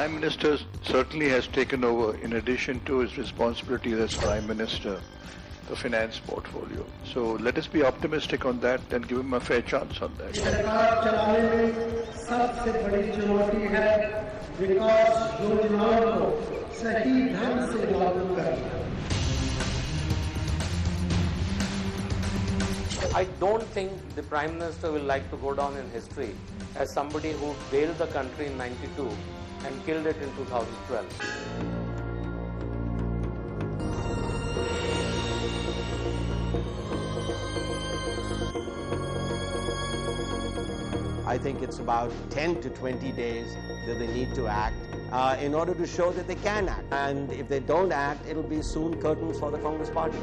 Prime Minister certainly has taken over, in addition to his responsibility as Prime Minister, the finance portfolio. So let us be optimistic on that and give him a fair chance on that. I don't think the Prime Minister will like to go down in history as somebody who bailed the country in '92 and killed it in 2012. I think it's about 10 to 20 days that they need to act in order to show that they can act. And if they don't act, it'll be soon curtains for the Congress party.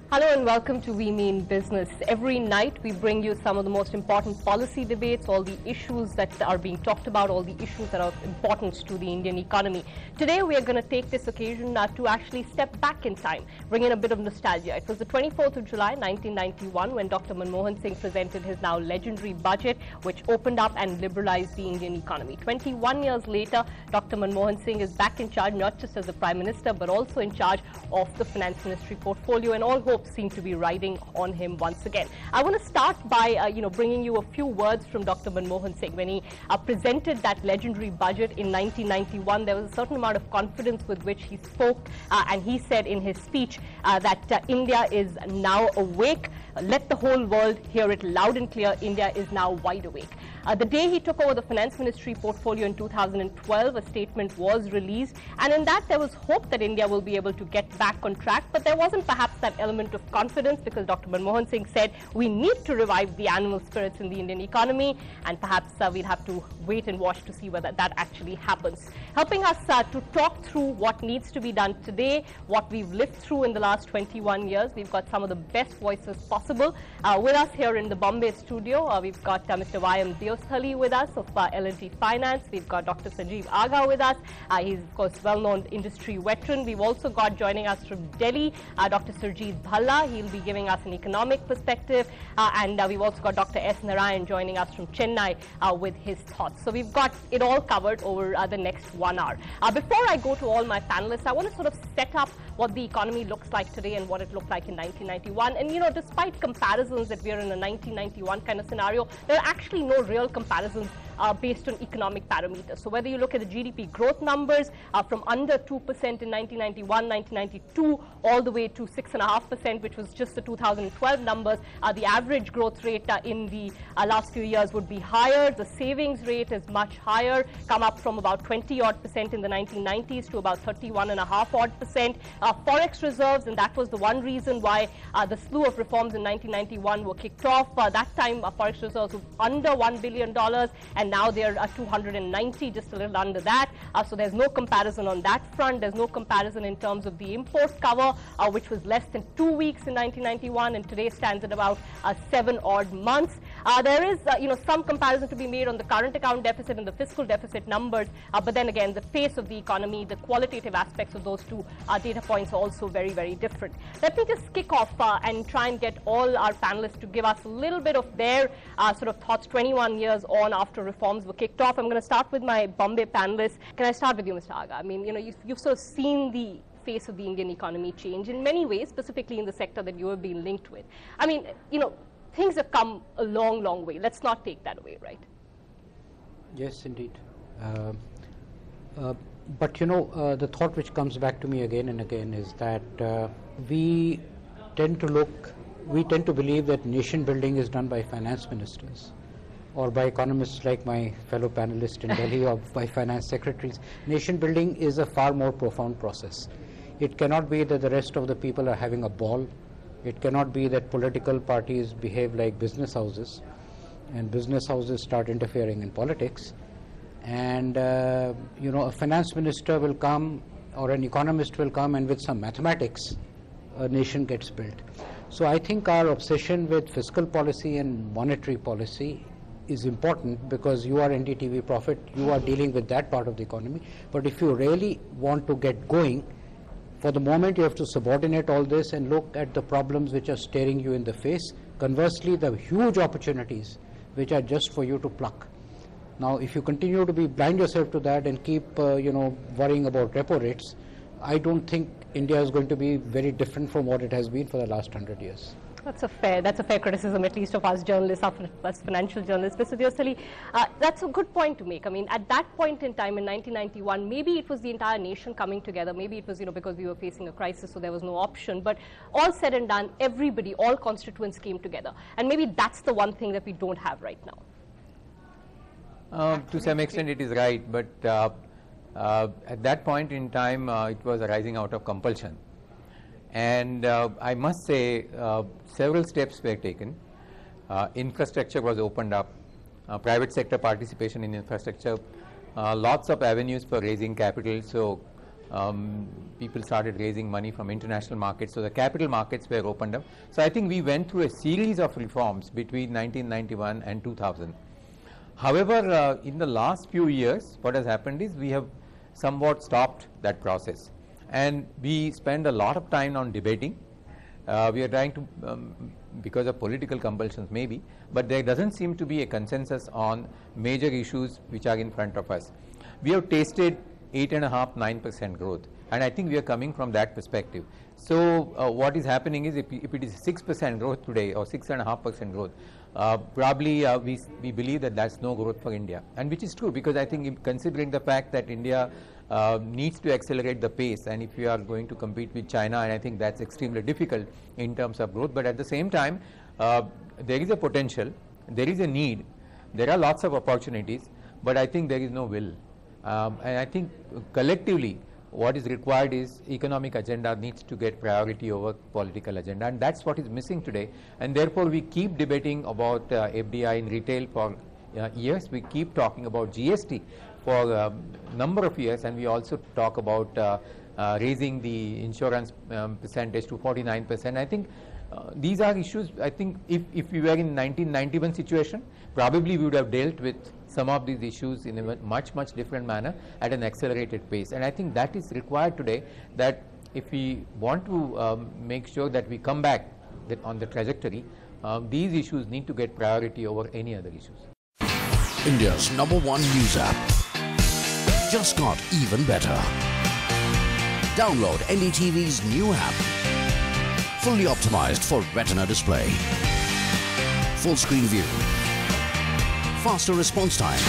Hello and welcome to We Mean Business. Every night we bring you some of the most important policy debates, all the issues that are being talked about, all the issues that are important to the Indian economy. Today we are going to take this occasion to actually step back in time, bring in a bit of nostalgia. It was the 24th of July 1991 when Dr. Manmohan Singh presented his now legendary budget, which opened up and liberalized the Indian economy. 21 years later, Dr. Manmohan Singh is back in charge, not just as the Prime Minister, but also in charge of the Finance Ministry portfolio, and all hope seem to be riding on him once again. I want to start by bringing you a few words from Dr. Manmohan Singh. When he presented that legendary budget in 1991, there was a certain amount of confidence with which he spoke, and he said in his speech that India is now awake. Let the whole world hear it loud and clear. India is now wide awake. The day he took over the Finance Ministry portfolio in 2012, a statement was released, and in that there was hope that India will be able to get back on track, but there wasn't perhaps that element of confidence, because Dr. Manmohan Singh said we need to revive the animal spirits in the Indian economy, and perhaps we'll have to wait and watch to see whether that actually happens. Helping us to talk through what needs to be done today, what we've lived through in the last 21 years, we've got some of the best voices possible. With us here in the Bombay studio, we've got Mr. Deosthalee with us of L&T Finance. We've got Dr. Sanjeev Aga with us. He's, of course, well-known industry veteran. We've also got joining us from Delhi, Dr. Surjit Bhalla. He'll be giving us an economic perspective. And we've also got Dr. S. Narayan joining us from Chennai with his thoughts. So we've got it all covered over the next 1 hour. Before I go to all my panelists, I want to sort of set up what the economy looks like today and what it looked like in 1991. And, despite comparisons that we are in a 1991 kind of scenario, there are actually no real comparisons based on economic parameters. So whether you look at the GDP growth numbers from under 2% in 1991, 1992, all the way to 6.5%, which was just the 2012 numbers, the average growth rate in the last few years would be higher. The savings rate is much higher, come up from about 20-odd% in the 1990s to about 31.5-odd%. Forex reserves, and that was the one reason why the slew of reforms in 1991 were kicked off. That time, forex reserves were under $1 billion, and now they're 290, just a little under that. So there's no comparison on that front. There's no comparison in terms of the import cover, which was less than 2 weeks in 1991, and today stands at about 7-odd months. There is, some comparison to be made on the current account deficit and the fiscal deficit numbers, but then again, the face of the economy, the qualitative aspects of those two data points are also very, very different. Let me just kick off and try and get all our panelists to give us a little bit of their sort of thoughts 21 years on after reforms were kicked off. I'm going to start with my Bombay panelists. Can I start with you, Mr. Aga? I mean, you've sort of seen the face of the Indian economy change in many ways, specifically in the sector that you have been linked with. I mean, things have come a long, long way. Let's not take that away, right? Yes, indeed. But the thought which comes back to me again and again is that we tend to believe that nation building is done by finance ministers or by economists like my fellow panelists in Delhi or by finance secretaries. Nation building is a far more profound process. It cannot be that the rest of the people are having a ball. It cannot be that political parties behave like business houses and business houses start interfering in politics. And, a finance minister will come or an economist will come, and with some mathematics, a nation gets built. So I think our obsession with fiscal policy and monetary policy is important because you are NDTV profit, you are dealing with that part of the economy. But if you really want to get going, for the moment you have to subordinate all this and look at the problems which are staring you in the face Conversely, the huge opportunities which are just for you to pluck. Now, if you continue to be blind yourself to that and keep, worrying about repo rates, I don't think India is going to be very different from what it has been for the last 100 years. That's a fair criticism, at least of us journalists, us financial journalists. Mr. Deosthalee, that's a good point to make. I mean, at that point in time in 1991, maybe it was the entire nation coming together. Maybe it was, because we were facing a crisis, so there was no option. But all said and done, everybody, all constituents came together. And maybe that's the one thing that we don't have right now. To some extent, it is right. But at that point in time, it was arising out of compulsion. And I must say, several steps were taken. Infrastructure was opened up, private sector participation in infrastructure, lots of avenues for raising capital. So people started raising money from international markets. So the capital markets were opened up. So I think we went through a series of reforms between 1991 and 2000. However, in the last few years, what has happened is we have somewhat stopped that process. And we spend a lot of time on debating. We are trying to, because of political compulsions maybe, but there doesn't seem to be a consensus on major issues which are in front of us. We have tasted 8.5%, 9% growth, and I think we are coming from that perspective. So what is happening is if it is 6% growth today or 6.5% growth, probably we believe that that's no growth for India, and which is true, because I think considering the fact that India needs to accelerate the pace, and if you are going to compete with China, and I think that's extremely difficult in terms of growth, but at the same time there is a potential, there is a need, there are lots of opportunities, but I think there is no will, and I think collectively what is required is economic agenda needs to get priority over political agenda, and that's what is missing today. And therefore we keep debating about FDI in retail for years. We keep talking about GST for a number of years, and we also talk about raising the insurance percentage to 49%. I think these are issues. I think if we were in 1991 situation, probably we would have dealt with some of these issues in a much different manner at an accelerated pace. And I think that is required today, that if we want to make sure that we come back on the trajectory, these issues need to get priority over any other issues. India's #1 news app just got even better. Download NDTV's new app. Fully optimized for retina display. Full screen view. Faster response time.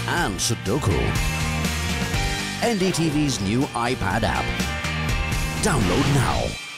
And Sudoku. NDTV's new iPad app. Download now.